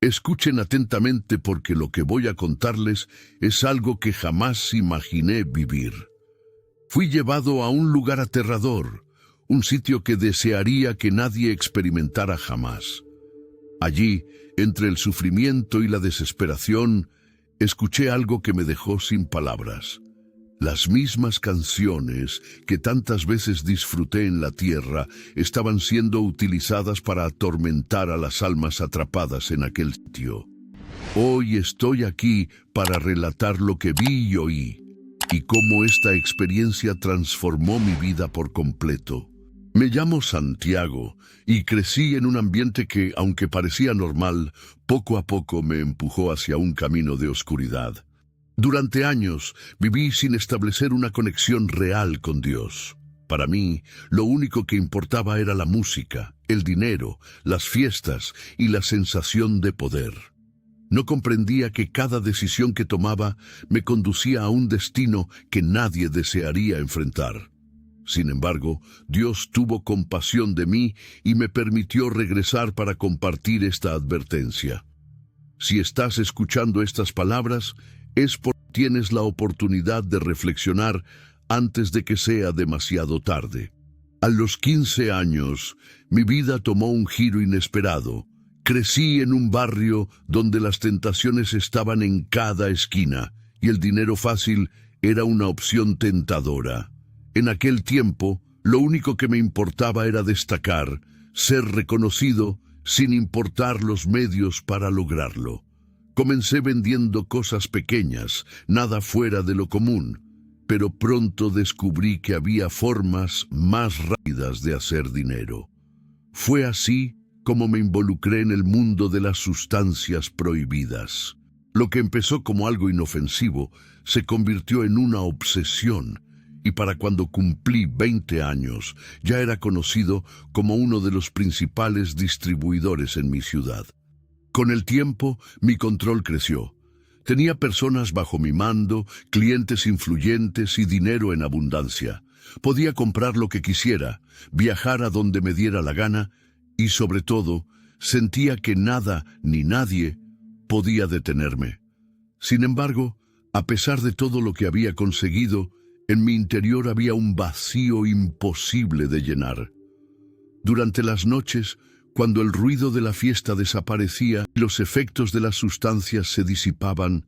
Escuchen atentamente porque lo que voy a contarles es algo que jamás imaginé vivir. Fui llevado a un lugar aterrador, un sitio que desearía que nadie experimentara jamás. Allí, entre el sufrimiento y la desesperación, escuché algo que me dejó sin palabras. Las mismas canciones que tantas veces disfruté en la tierra estaban siendo utilizadas para atormentar a las almas atrapadas en aquel sitio. Hoy estoy aquí para relatar lo que vi y oí, y cómo esta experiencia transformó mi vida por completo. Me llamo Santiago y crecí en un ambiente que, aunque parecía normal, poco a poco me empujó hacia un camino de oscuridad. Durante años viví sin establecer una conexión real con Dios. Para mí, lo único que importaba era la música, el dinero, las fiestas y la sensación de poder. No comprendía que cada decisión que tomaba me conducía a un destino que nadie desearía enfrentar. Sin embargo, Dios tuvo compasión de mí y me permitió regresar para compartir esta advertencia. Si estás escuchando estas palabras, es porque tienes la oportunidad de reflexionar antes de que sea demasiado tarde. A los 15 años, mi vida tomó un giro inesperado. Crecí en un barrio donde las tentaciones estaban en cada esquina y el dinero fácil era una opción tentadora. En aquel tiempo, lo único que me importaba era destacar, ser reconocido sin importar los medios para lograrlo. Comencé vendiendo cosas pequeñas, nada fuera de lo común, pero pronto descubrí que había formas más rápidas de hacer dinero. Fue así como me involucré en el mundo de las sustancias prohibidas. Lo que empezó como algo inofensivo se convirtió en una obsesión, y para cuando cumplí 20 años ya era conocido como uno de los principales distribuidores en mi ciudad. Con el tiempo, mi control creció. Tenía personas bajo mi mando, clientes influyentes y dinero en abundancia. Podía comprar lo que quisiera, viajar a donde me diera la gana y, sobre todo, sentía que nada ni nadie podía detenerme. Sin embargo, a pesar de todo lo que había conseguido, en mi interior había un vacío imposible de llenar. Durante las noches, cuando el ruido de la fiesta desaparecía y los efectos de las sustancias se disipaban,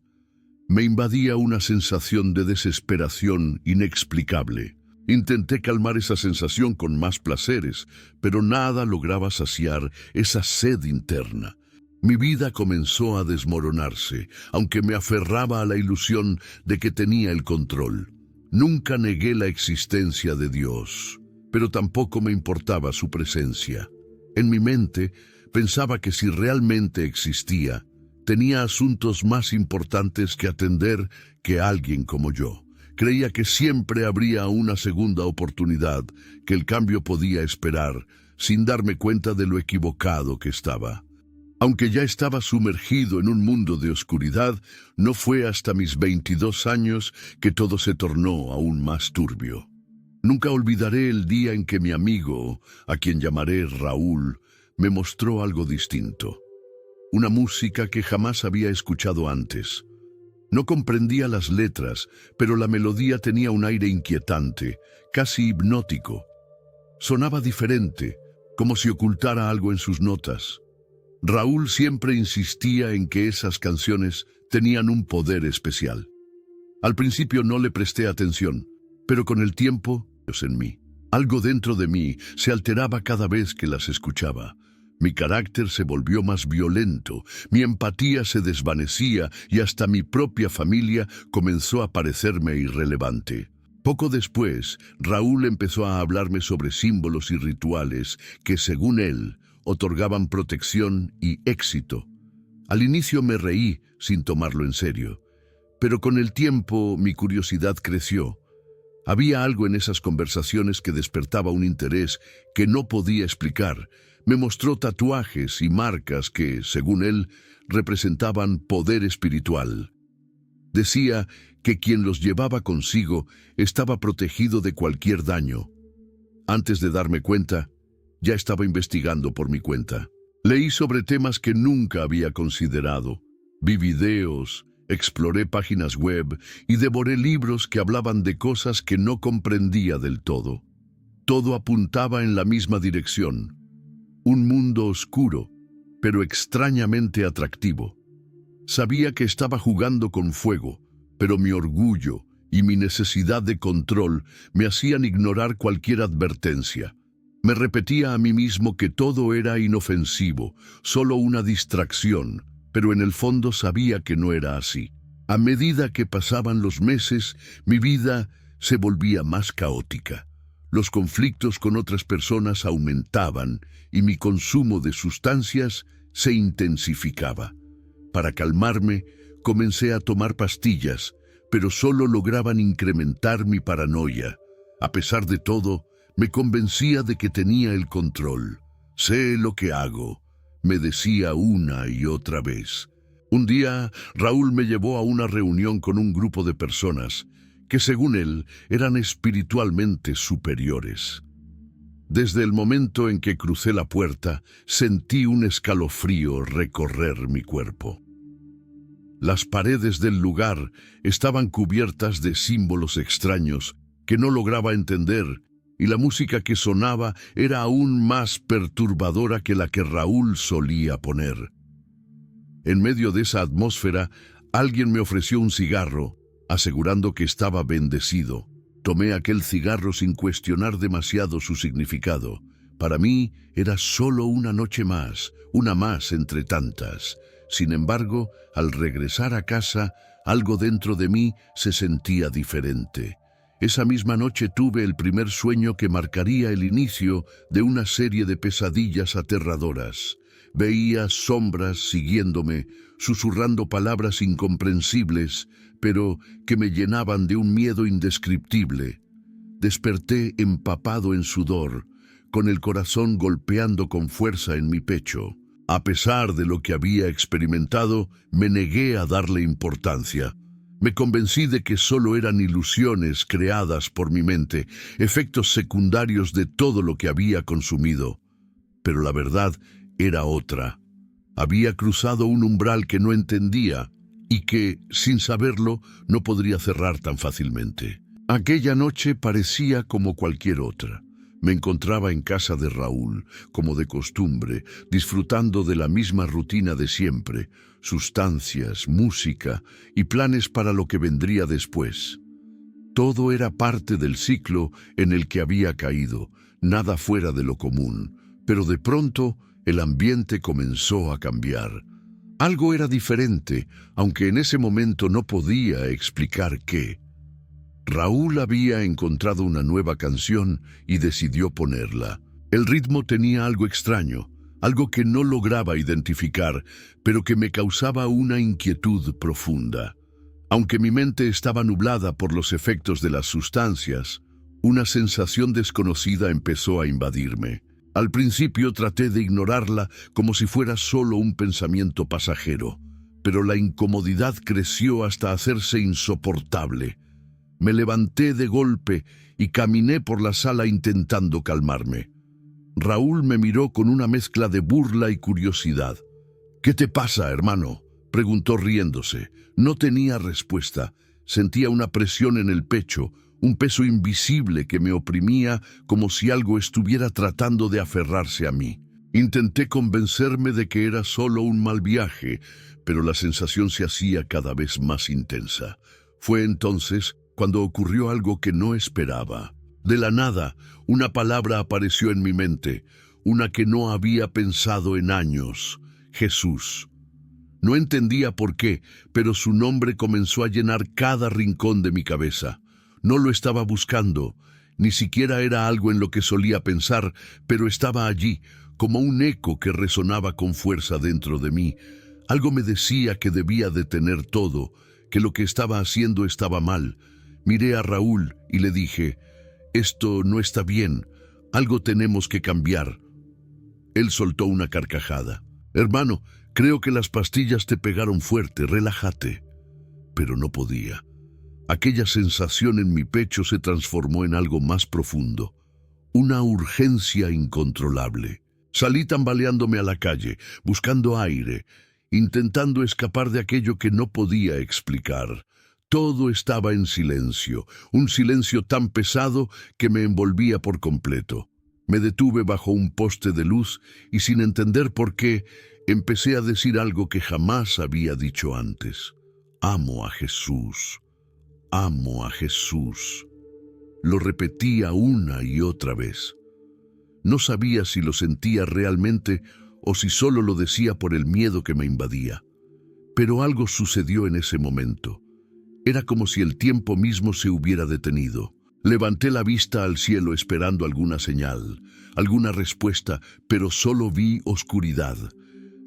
me invadía una sensación de desesperación inexplicable. Intenté calmar esa sensación con más placeres, pero nada lograba saciar esa sed interna. Mi vida comenzó a desmoronarse, aunque me aferraba a la ilusión de que tenía el control. Nunca negué la existencia de Dios, pero tampoco me importaba su presencia. En mi mente, pensaba que si realmente existía, tenía asuntos más importantes que atender que alguien como yo. Creía que siempre habría una segunda oportunidad, que el cambio podía esperar, sin darme cuenta de lo equivocado que estaba. Aunque ya estaba sumergido en un mundo de oscuridad, no fue hasta mis 22 años que todo se tornó aún más turbio. Nunca olvidaré el día en que mi amigo, a quien llamaré Raúl, me mostró algo distinto. Una música que jamás había escuchado antes. No comprendía las letras, pero la melodía tenía un aire inquietante, casi hipnótico. Sonaba diferente, como si ocultara algo en sus notas. Raúl siempre insistía en que esas canciones tenían un poder especial. Al principio no le presté atención, pero con el tiempo, en mí, algo dentro de mí se alteraba cada vez que las escuchaba. Mi carácter se volvió más violento, mi empatía se desvanecía y hasta mi propia familia comenzó a parecerme irrelevante. Poco después, Raúl empezó a hablarme sobre símbolos y rituales que, según él, otorgaban protección y éxito. Al inicio me reí sin tomarlo en serio, pero con el tiempo mi curiosidad creció. Había algo en esas conversaciones que despertaba un interés que no podía explicar. Me mostró tatuajes y marcas que, según él, representaban poder espiritual. Decía que quien los llevaba consigo estaba protegido de cualquier daño. Antes de darme cuenta, ya estaba investigando por mi cuenta. Leí sobre temas que nunca había considerado. Vi videos, exploré páginas web y devoré libros que hablaban de cosas que no comprendía del todo. Todo apuntaba en la misma dirección. Un mundo oscuro, pero extrañamente atractivo. Sabía que estaba jugando con fuego, pero mi orgullo y mi necesidad de control me hacían ignorar cualquier advertencia. Me repetía a mí mismo que todo era inofensivo, solo una distracción, pero en el fondo sabía que no era así. A medida que pasaban los meses, mi vida se volvía más caótica. Los conflictos con otras personas aumentaban y mi consumo de sustancias se intensificaba. Para calmarme, comencé a tomar pastillas, pero solo lograban incrementar mi paranoia. A pesar de todo, me convencía de que tenía el control. Sé lo que hago, me decía una y otra vez. Un día, Raúl me llevó a una reunión con un grupo de personas que, según él, eran espiritualmente superiores. Desde el momento en que crucé la puerta, sentí un escalofrío recorrer mi cuerpo. Las paredes del lugar estaban cubiertas de símbolos extraños que no lograba entender, y la música que sonaba era aún más perturbadora que la que Raúl solía poner. En medio de esa atmósfera, alguien me ofreció un cigarro, asegurando que estaba bendecido. Tomé aquel cigarro sin cuestionar demasiado su significado. Para mí era solo una noche más, una más entre tantas. Sin embargo, al regresar a casa, algo dentro de mí se sentía diferente. Esa misma noche tuve el primer sueño que marcaría el inicio de una serie de pesadillas aterradoras. Veía sombras siguiéndome, susurrando palabras incomprensibles, pero que me llenaban de un miedo indescriptible. Desperté empapado en sudor, con el corazón golpeando con fuerza en mi pecho. A pesar de lo que había experimentado, me negué a darle importancia. Me convencí de que solo eran ilusiones creadas por mi mente, efectos secundarios de todo lo que había consumido. Pero la verdad era otra. Había cruzado un umbral que no entendía y que, sin saberlo, no podría cerrar tan fácilmente. Aquella noche parecía como cualquier otra. Me encontraba en casa de Raúl, como de costumbre, disfrutando de la misma rutina de siempre, sustancias, música y planes para lo que vendría después. Todo era parte del ciclo en el que había caído, nada fuera de lo común, pero de pronto el ambiente comenzó a cambiar. Algo era diferente, aunque en ese momento no podía explicar qué. Raúl había encontrado una nueva canción y decidió ponerla. El ritmo tenía algo extraño, algo que no lograba identificar, pero que me causaba una inquietud profunda. Aunque mi mente estaba nublada por los efectos de las sustancias, una sensación desconocida empezó a invadirme. Al principio traté de ignorarla como si fuera solo un pensamiento pasajero, pero la incomodidad creció hasta hacerse insoportable. Me levanté de golpe y caminé por la sala intentando calmarme. Raúl me miró con una mezcla de burla y curiosidad. «¿Qué te pasa, hermano?», preguntó riéndose. No tenía respuesta. Sentía una presión en el pecho, un peso invisible que me oprimía como si algo estuviera tratando de aferrarse a mí. Intenté convencerme de que era solo un mal viaje, pero la sensación se hacía cada vez más intensa. Fue entonces cuando ocurrió algo que no esperaba. De la nada, una palabra apareció en mi mente, una que no había pensado en años: Jesús. No entendía por qué, pero su nombre comenzó a llenar cada rincón de mi cabeza. No lo estaba buscando, ni siquiera era algo en lo que solía pensar, pero estaba allí, como un eco que resonaba con fuerza dentro de mí. Algo me decía que debía detener todo, que lo que estaba haciendo estaba mal. Miré a Raúl y le dije: «Esto no está bien, algo tenemos que cambiar». Él soltó una carcajada. «Hermano, creo que las pastillas te pegaron fuerte, relájate». Pero no podía. Aquella sensación en mi pecho se transformó en algo más profundo, una urgencia incontrolable. Salí tambaleándome a la calle, buscando aire, intentando escapar de aquello que no podía explicar. Todo estaba en silencio, un silencio tan pesado que me envolvía por completo. Me detuve bajo un poste de luz y, sin entender por qué, empecé a decir algo que jamás había dicho antes. Amo a Jesús. Amo a Jesús. Lo repetía una y otra vez. No sabía si lo sentía realmente o si solo lo decía por el miedo que me invadía. Pero algo sucedió en ese momento. Era como si el tiempo mismo se hubiera detenido. Levanté la vista al cielo esperando alguna señal, alguna respuesta, pero solo vi oscuridad.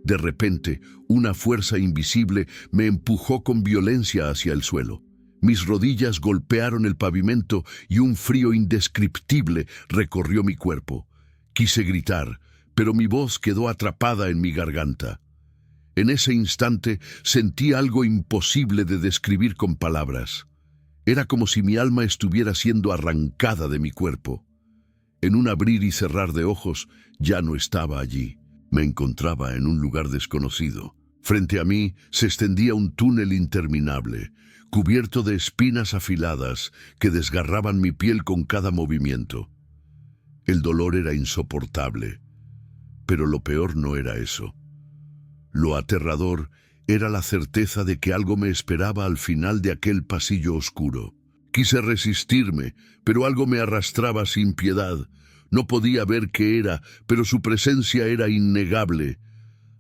De repente, una fuerza invisible me empujó con violencia hacia el suelo. Mis rodillas golpearon el pavimento y un frío indescriptible recorrió mi cuerpo. Quise gritar, pero mi voz quedó atrapada en mi garganta. En ese instante sentí algo imposible de describir con palabras. Era como si mi alma estuviera siendo arrancada de mi cuerpo. En un abrir y cerrar de ojos, ya no estaba allí. Me encontraba en un lugar desconocido. Frente a mí se extendía un túnel interminable, cubierto de espinas afiladas que desgarraban mi piel con cada movimiento. El dolor era insoportable, pero lo peor no era eso. Lo aterrador era la certeza de que algo me esperaba al final de aquel pasillo oscuro. Quise resistirme, pero algo me arrastraba sin piedad. No podía ver qué era, pero su presencia era innegable.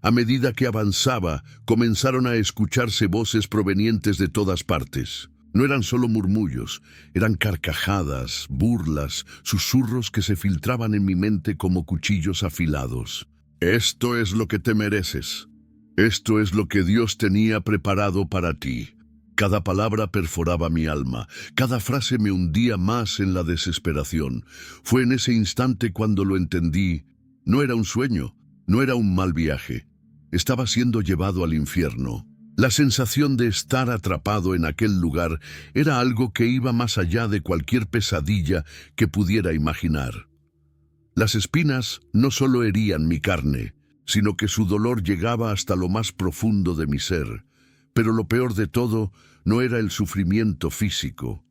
A medida que avanzaba, comenzaron a escucharse voces provenientes de todas partes. No eran solo murmullos, eran carcajadas, burlas, susurros que se filtraban en mi mente como cuchillos afilados. Esto es lo que te mereces. Esto es lo que Dios tenía preparado para ti. Cada palabra perforaba mi alma, cada frase me hundía más en la desesperación. Fue en ese instante cuando lo entendí. No era un sueño, no era un mal viaje. Estaba siendo llevado al infierno. La sensación de estar atrapado en aquel lugar era algo que iba más allá de cualquier pesadilla que pudiera imaginar. Las espinas no solo herían mi carne, sino que su dolor llegaba hasta lo más profundo de mi ser. Pero lo peor de todo no era el sufrimiento físico.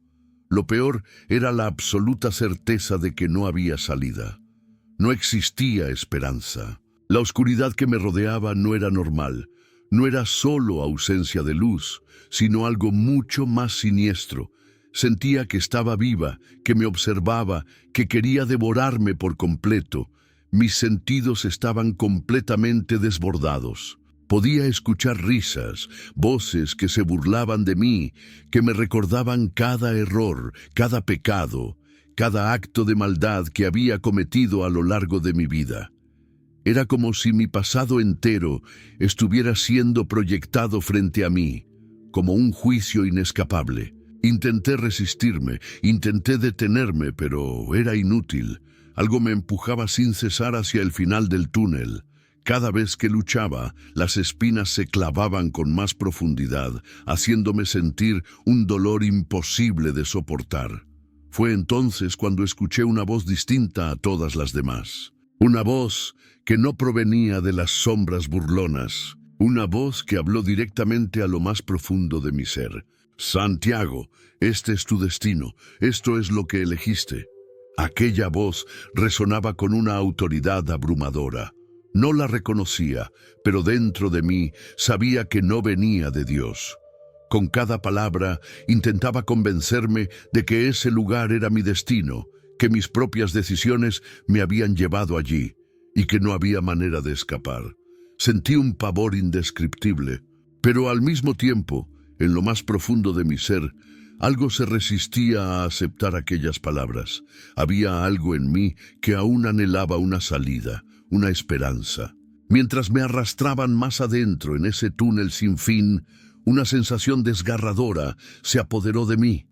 Lo peor era la absoluta certeza de que no había salida. No existía esperanza. La oscuridad que me rodeaba no era normal. No era solo ausencia de luz, sino algo mucho más siniestro. Sentía que estaba viva, que me observaba, que quería devorarme por completo. Mis sentidos estaban completamente desbordados. Podía escuchar risas, voces que se burlaban de mí, que me recordaban cada error, cada pecado, cada acto de maldad que había cometido a lo largo de mi vida. Era como si mi pasado entero estuviera siendo proyectado frente a mí, como un juicio inescapable. Intenté resistirme, intenté detenerme, pero era inútil. Algo me empujaba sin cesar hacia el final del túnel. Cada vez que luchaba, las espinas se clavaban con más profundidad, haciéndome sentir un dolor imposible de soportar. Fue entonces cuando escuché una voz distinta a todas las demás. Una voz que no provenía de las sombras burlonas. Una voz que habló directamente a lo más profundo de mi ser. Santiago, este es tu destino, esto es lo que elegiste. Aquella voz resonaba con una autoridad abrumadora. No la reconocía, pero dentro de mí sabía que no venía de Dios. Con cada palabra intentaba convencerme de que ese lugar era mi destino, que mis propias decisiones me habían llevado allí y que no había manera de escapar. Sentí un pavor indescriptible, pero al mismo tiempo, en lo más profundo de mi ser, algo se resistía a aceptar aquellas palabras. Había algo en mí que aún anhelaba una salida, una esperanza. Mientras me arrastraban más adentro en ese túnel sin fin, una sensación desgarradora se apoderó de mí.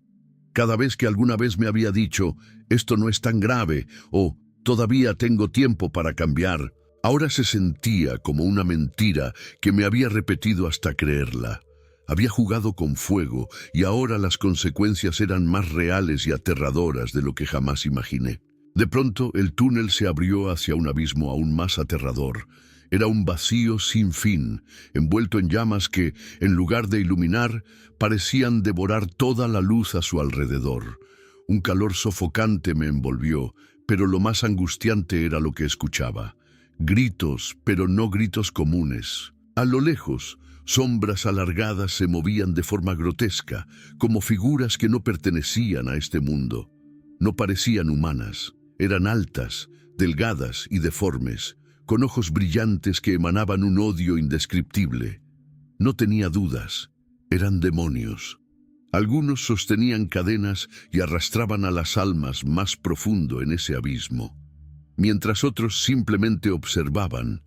Cada vez que alguna vez me había dicho, esto no es tan grave, o todavía tengo tiempo para cambiar, ahora se sentía como una mentira que me había repetido hasta creerla. Había jugado con fuego y ahora las consecuencias eran más reales y aterradoras de lo que jamás imaginé. De pronto el túnel se abrió hacia un abismo aún más aterrador. Era un vacío sin fin, envuelto en llamas que, en lugar de iluminar, parecían devorar toda la luz a su alrededor. Un calor sofocante me envolvió, pero lo más angustiante era lo que escuchaba. Gritos, pero no gritos comunes. A lo lejos, sombras alargadas se movían de forma grotesca, como figuras que no pertenecían a este mundo. No parecían humanas. Eran altas, delgadas y deformes, con ojos brillantes que emanaban un odio indescriptible. No tenía dudas. Eran demonios. Algunos sostenían cadenas y arrastraban a las almas más profundo en ese abismo, mientras otros simplemente observaban,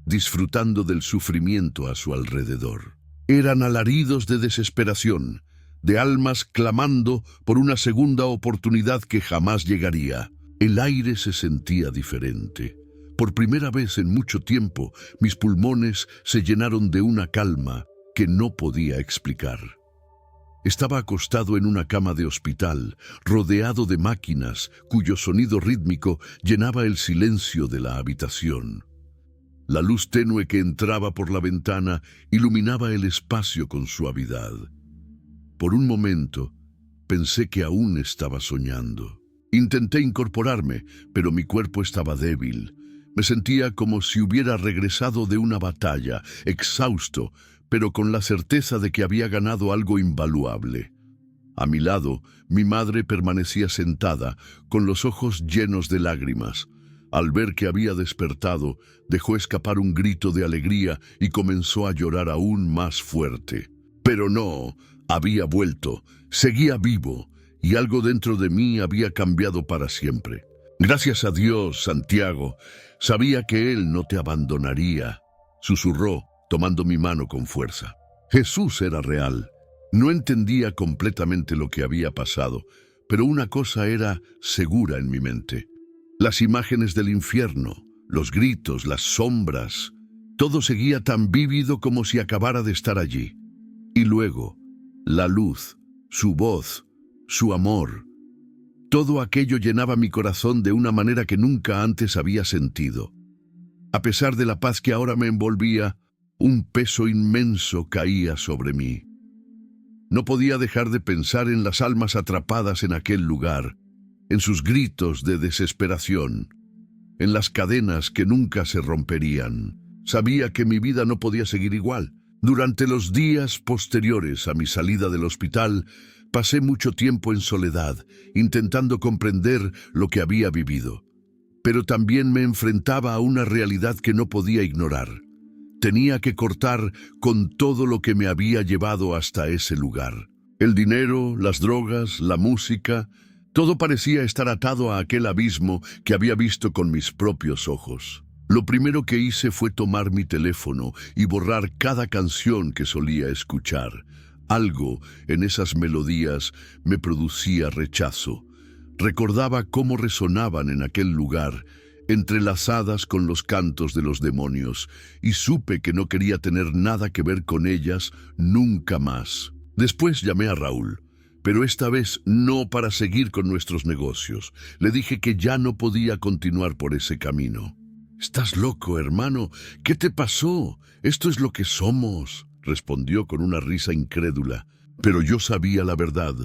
disfrutando del sufrimiento a su alrededor. Eran alaridos de desesperación, de almas clamando por una segunda oportunidad que jamás llegaría. El aire se sentía diferente. Por primera vez en mucho tiempo, mis pulmones se llenaron de una calma que no podía explicar. Estaba acostado en una cama de hospital, rodeado de máquinas cuyo sonido rítmico llenaba el silencio de la habitación. La luz tenue que entraba por la ventana iluminaba el espacio con suavidad. Por un momento, pensé que aún estaba soñando. Intenté incorporarme, pero mi cuerpo estaba débil. Me sentía como si hubiera regresado de una batalla, exhausto, pero con la certeza de que había ganado algo invaluable. A mi lado, mi madre permanecía sentada, con los ojos llenos de lágrimas. Al ver que había despertado, dejó escapar un grito de alegría y comenzó a llorar aún más fuerte. Pero no, había vuelto, seguía vivo, y algo dentro de mí había cambiado para siempre. Gracias a Dios, Santiago, sabía que Él no te abandonaría, susurró, tomando mi mano con fuerza. Jesús era real. No entendía completamente lo que había pasado, pero una cosa era segura en mi mente. Las imágenes del infierno, los gritos, las sombras, todo seguía tan vívido como si acabara de estar allí. Y luego, la luz, su voz, su amor. Todo aquello llenaba mi corazón de una manera que nunca antes había sentido. A pesar de la paz que ahora me envolvía, un peso inmenso caía sobre mí. No podía dejar de pensar en las almas atrapadas en aquel lugar, en sus gritos de desesperación, en las cadenas que nunca se romperían. Sabía que mi vida no podía seguir igual. Durante los días posteriores a mi salida del hospital, pasé mucho tiempo en soledad, intentando comprender lo que había vivido. Pero también me enfrentaba a una realidad que no podía ignorar. Tenía que cortar con todo lo que me había llevado hasta ese lugar. El dinero, las drogas, la música, todo parecía estar atado a aquel abismo que había visto con mis propios ojos. Lo primero que hice fue tomar mi teléfono y borrar cada canción que solía escuchar. Algo en esas melodías me producía rechazo. Recordaba cómo resonaban en aquel lugar, entrelazadas con los cantos de los demonios, y supe que no quería tener nada que ver con ellas nunca más. Después llamé a Raúl, pero esta vez no para seguir con nuestros negocios. Le dije que ya no podía continuar por ese camino. «¿Estás loco, hermano? ¿Qué te pasó? Esto es lo que somos», respondió con una risa incrédula. Pero yo sabía la verdad.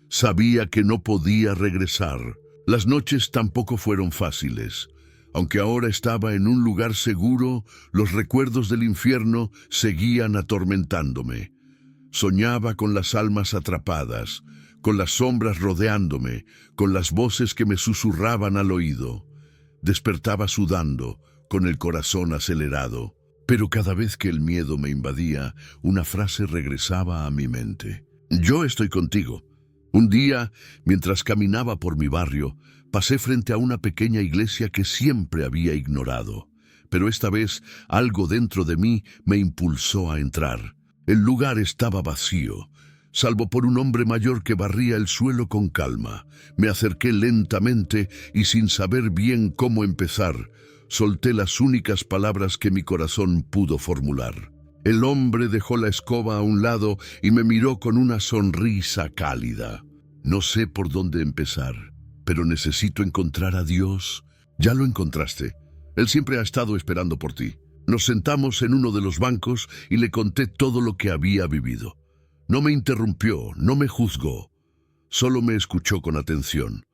Sabía que no podía regresar. Las noches tampoco fueron fáciles. Aunque ahora estaba en un lugar seguro, los recuerdos del infierno seguían atormentándome. Soñaba con las almas atrapadas, con las sombras rodeándome, con las voces que me susurraban al oído. Despertaba sudando, con el corazón acelerado. Pero cada vez que el miedo me invadía, una frase regresaba a mi mente. «Yo estoy contigo». Un día, mientras caminaba por mi barrio, pasé frente a una pequeña iglesia que siempre había ignorado. Pero esta vez, algo dentro de mí me impulsó a entrar. El lugar estaba vacío, salvo por un hombre mayor que barría el suelo con calma. Me acerqué lentamente y sin saber bien cómo empezar, solté las únicas palabras que mi corazón pudo formular. El hombre dejó la escoba a un lado y me miró con una sonrisa cálida. No sé por dónde empezar, pero necesito encontrar a Dios. Ya lo encontraste. Él siempre ha estado esperando por ti. Nos sentamos en uno de los bancos y le conté todo lo que había vivido. No me interrumpió, no me juzgó, solo me escuchó con atención.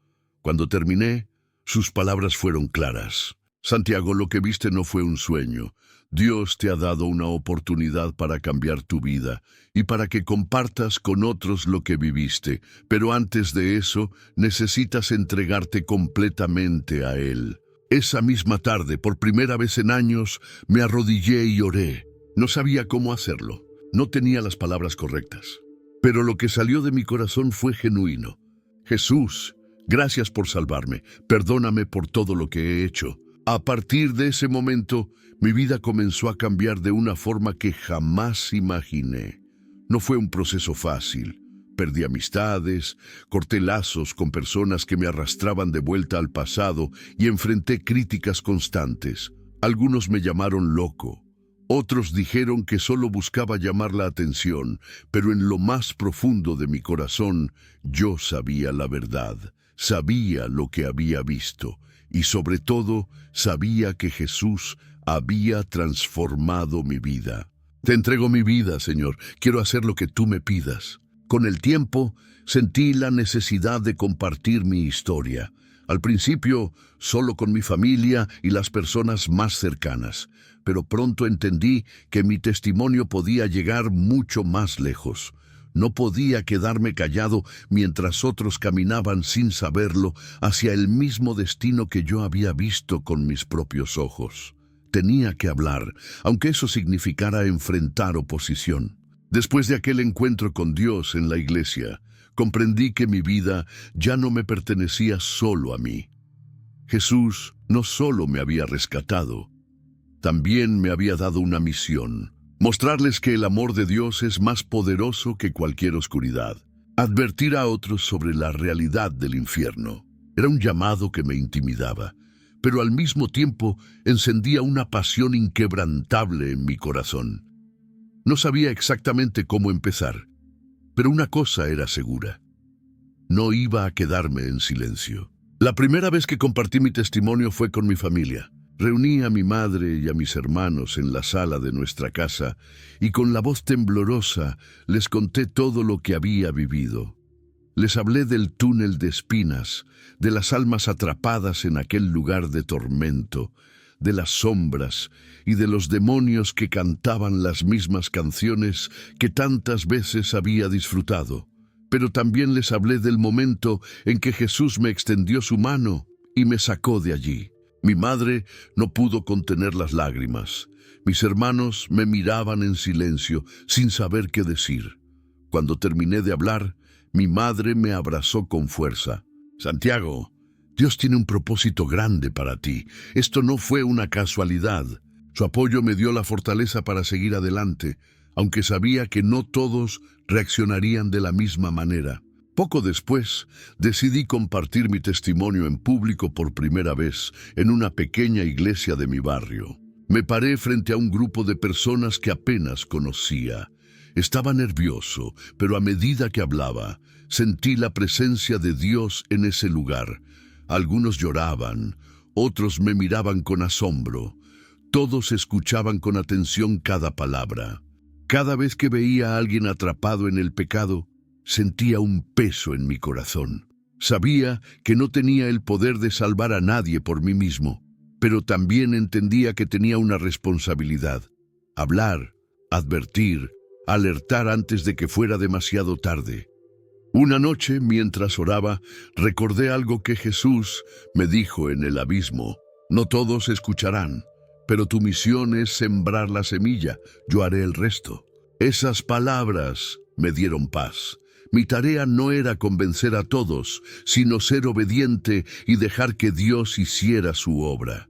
Cuando terminé, sus palabras fueron claras. Santiago, lo que viste no fue un sueño. Dios te ha dado una oportunidad para cambiar tu vida y para que compartas con otros lo que viviste. Pero antes de eso, necesitas entregarte completamente a Él. Esa misma tarde, por primera vez en años, me arrodillé y oré. No sabía cómo hacerlo. No tenía las palabras correctas. Pero lo que salió de mi corazón fue genuino. Jesús, gracias por salvarme. Perdóname por todo lo que he hecho. A partir de ese momento, mi vida comenzó a cambiar de una forma que jamás imaginé. No fue un proceso fácil. Perdí amistades, corté lazos con personas que me arrastraban de vuelta al pasado y enfrenté críticas constantes. Algunos me llamaron loco. Otros dijeron que solo buscaba llamar la atención, pero en lo más profundo de mi corazón, yo sabía la verdad. Sabía lo que había visto. Y sobre todo, sabía que Jesús había transformado mi vida. Te entrego mi vida, Señor. Quiero hacer lo que tú me pidas. Con el tiempo, sentí la necesidad de compartir mi historia. Al principio, solo con mi familia y las personas más cercanas. Pero pronto entendí que mi testimonio podía llegar mucho más lejos. No podía quedarme callado mientras otros caminaban sin saberlo hacia el mismo destino que yo había visto con mis propios ojos. Tenía que hablar, aunque eso significara enfrentar oposición. Después de aquel encuentro con Dios en la iglesia, comprendí que mi vida ya no me pertenecía solo a mí. Jesús no solo me había rescatado, también me había dado una misión. Mostrarles que el amor de Dios es más poderoso que cualquier oscuridad. Advertir a otros sobre la realidad del infierno. Era un llamado que me intimidaba, pero al mismo tiempo encendía una pasión inquebrantable en mi corazón. No sabía exactamente cómo empezar, pero una cosa era segura. No iba a quedarme en silencio. La primera vez que compartí mi testimonio fue con mi familia. Reuní a mi madre y a mis hermanos en la sala de nuestra casa y con la voz temblorosa les conté todo lo que había vivido. Les hablé del túnel de espinas, de las almas atrapadas en aquel lugar de tormento, de las sombras y de los demonios que cantaban las mismas canciones que tantas veces había disfrutado. Pero también les hablé del momento en que Jesús me extendió su mano y me sacó de allí. Mi madre no pudo contener las lágrimas. Mis hermanos me miraban en silencio, sin saber qué decir. Cuando terminé de hablar, mi madre me abrazó con fuerza. Santiago, Dios tiene un propósito grande para ti. Esto no fue una casualidad. Su apoyo me dio la fortaleza para seguir adelante, aunque sabía que no todos reaccionarían de la misma manera. Poco después, decidí compartir mi testimonio en público por primera vez en una pequeña iglesia de mi barrio. Me paré frente a un grupo de personas que apenas conocía. Estaba nervioso, pero a medida que hablaba, sentí la presencia de Dios en ese lugar. Algunos lloraban, otros me miraban con asombro. Todos escuchaban con atención cada palabra. Cada vez que veía a alguien atrapado en el pecado, sentía un peso en mi corazón. Sabía que no tenía el poder de salvar a nadie por mí mismo, pero también entendía que tenía una responsabilidad. Hablar, advertir, alertar antes de que fuera demasiado tarde. Una noche, mientras oraba, recordé algo que Jesús me dijo en el abismo. No todos escucharán, pero tu misión es sembrar la semilla, yo haré el resto. Esas palabras me dieron paz. Mi tarea no era convencer a todos, sino ser obediente y dejar que Dios hiciera su obra.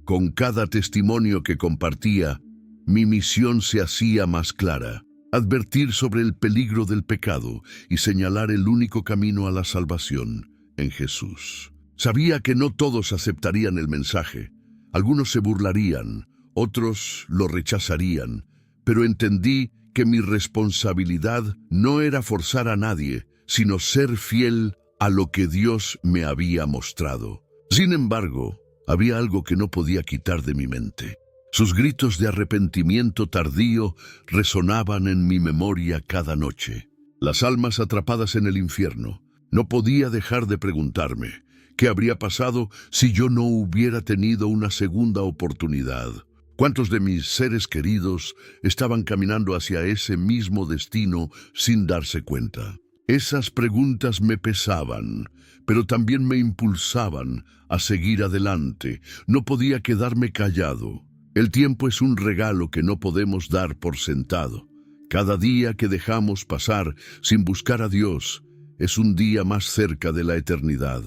Con cada testimonio que compartía, mi misión se hacía más clara. Advertir sobre el peligro del pecado y señalar el único camino a la salvación, en Jesús. Sabía que no todos aceptarían el mensaje. Algunos se burlarían, otros lo rechazarían, pero entendí que mi responsabilidad no era forzar a nadie, sino ser fiel a lo que Dios me había mostrado. Sin embargo, había algo que no podía quitar de mi mente. Sus gritos de arrepentimiento tardío resonaban en mi memoria cada noche. Las almas atrapadas en el infierno. No podía dejar de preguntarme, ¿qué habría pasado si yo no hubiera tenido una segunda oportunidad? ¿Cuántos de mis seres queridos estaban caminando hacia ese mismo destino sin darse cuenta? Esas preguntas me pesaban, pero también me impulsaban a seguir adelante. No podía quedarme callado. El tiempo es un regalo que no podemos dar por sentado. Cada día que dejamos pasar sin buscar a Dios es un día más cerca de la eternidad,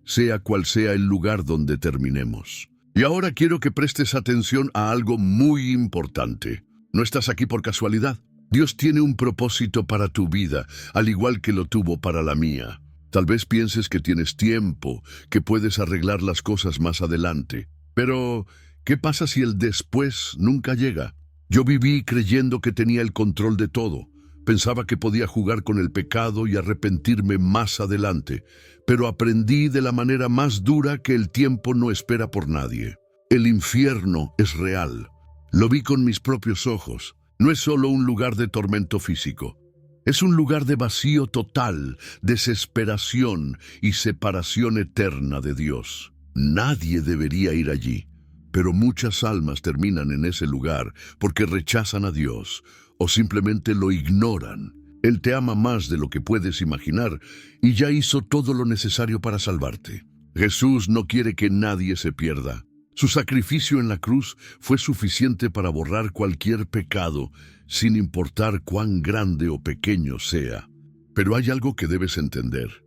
sea cual sea el lugar donde terminemos. Y ahora quiero que prestes atención a algo muy importante. No estás aquí por casualidad. Dios tiene un propósito para tu vida, al igual que lo tuvo para la mía. Tal vez pienses que tienes tiempo, que puedes arreglar las cosas más adelante. Pero, ¿qué pasa si el después nunca llega? Yo viví creyendo que tenía el control de todo. Pensaba que podía jugar con el pecado y arrepentirme más adelante, pero aprendí de la manera más dura que el tiempo no espera por nadie. El infierno es real. Lo vi con mis propios ojos. No es solo un lugar de tormento físico. Es un lugar de vacío total, desesperación y separación eterna de Dios. Nadie debería ir allí, pero muchas almas terminan en ese lugar porque rechazan a Dios o simplemente lo ignoran. Él te ama más de lo que puedes imaginar y ya hizo todo lo necesario para salvarte. Jesús no quiere que nadie se pierda. Su sacrificio en la cruz fue suficiente para borrar cualquier pecado, sin importar cuán grande o pequeño sea. Pero hay algo que debes entender.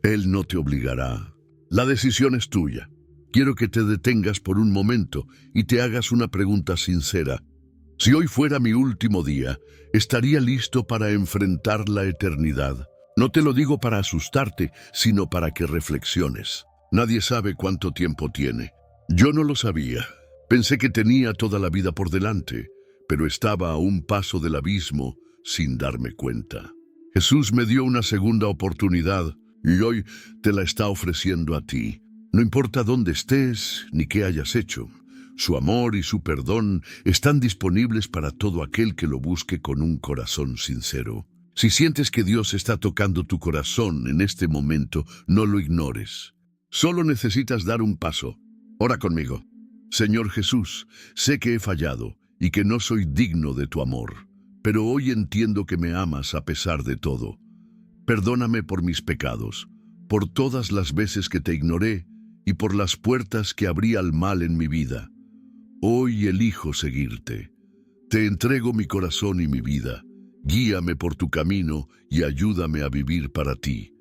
Él no te obligará. La decisión es tuya. Quiero que te detengas por un momento y te hagas una pregunta sincera. Si hoy fuera mi último día, ¿estaría listo para enfrentar la eternidad? No te lo digo para asustarte, sino para que reflexiones. Nadie sabe cuánto tiempo tiene. Yo no lo sabía. Pensé que tenía toda la vida por delante, pero estaba a un paso del abismo sin darme cuenta. Jesús me dio una segunda oportunidad y hoy te la está ofreciendo a ti. No importa dónde estés ni qué hayas hecho. Su amor y su perdón están disponibles para todo aquel que lo busque con un corazón sincero. Si sientes que Dios está tocando tu corazón en este momento, no lo ignores. Solo necesitas dar un paso. Ora conmigo. Señor Jesús, sé que he fallado y que no soy digno de tu amor, pero hoy entiendo que me amas a pesar de todo. Perdóname por mis pecados, por todas las veces que te ignoré y por las puertas que abrí al mal en mi vida. Hoy elijo seguirte. Te entrego mi corazón y mi vida. Guíame por tu camino y ayúdame a vivir para ti.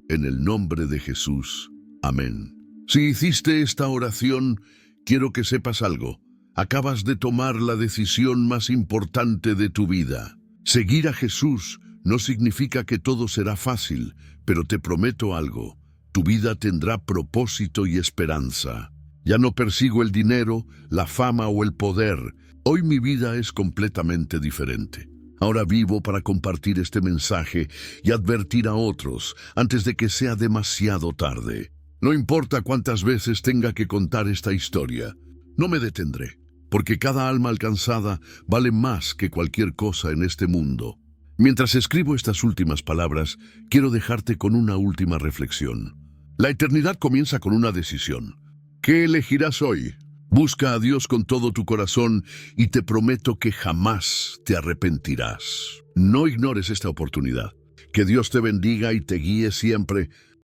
En el nombre de Jesús. Amén. Si hiciste esta oración, quiero que sepas algo. Acabas de tomar la decisión más importante de tu vida. Seguir a Jesús no significa que todo será fácil, pero te prometo algo. Tu vida tendrá propósito y esperanza. Ya no persigo el dinero, la fama o el poder. Hoy mi vida es completamente diferente. Ahora vivo para compartir este mensaje y advertir a otros antes de que sea demasiado tarde. No importa cuántas veces tenga que contar esta historia, no me detendré, porque cada alma alcanzada vale más que cualquier cosa en este mundo. Mientras escribo estas últimas palabras, quiero dejarte con una última reflexión. La eternidad comienza con una decisión. ¿Qué elegirás hoy? Busca a Dios con todo tu corazón y te prometo que jamás te arrepentirás. No ignores esta oportunidad. Que Dios te bendiga y te guíe siempre.